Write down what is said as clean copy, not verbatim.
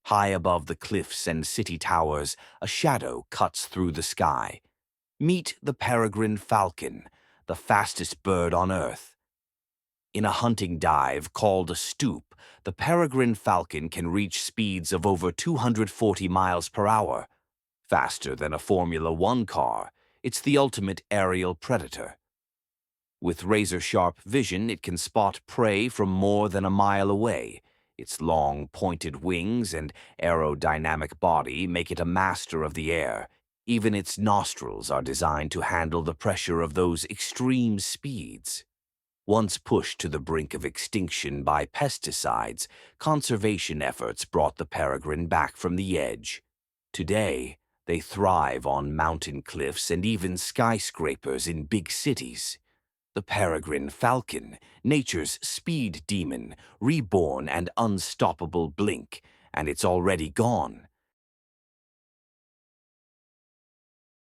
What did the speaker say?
High above the cliffs and city towers, a shadow cuts through the sky. Meet the peregrine falcon, the fastest bird on Earth. In a hunting dive called a stoop, the peregrine falcon can reach speeds of over 240 miles per hour. Faster than a Formula One car, it's the ultimate aerial predator. With razor-sharp vision, it can spot prey from more than a mile away. Its long, pointed wings and aerodynamic body make it a master of the air. Even its nostrils are designed to handle the pressure of those extreme speeds. Once pushed to the brink of extinction by pesticides, conservation efforts brought the peregrine back from the edge. Today, they thrive on mountain cliffs and even skyscrapers in big cities. The peregrine falcon, nature's speed demon, reborn and unstoppable blink, and it's already gone.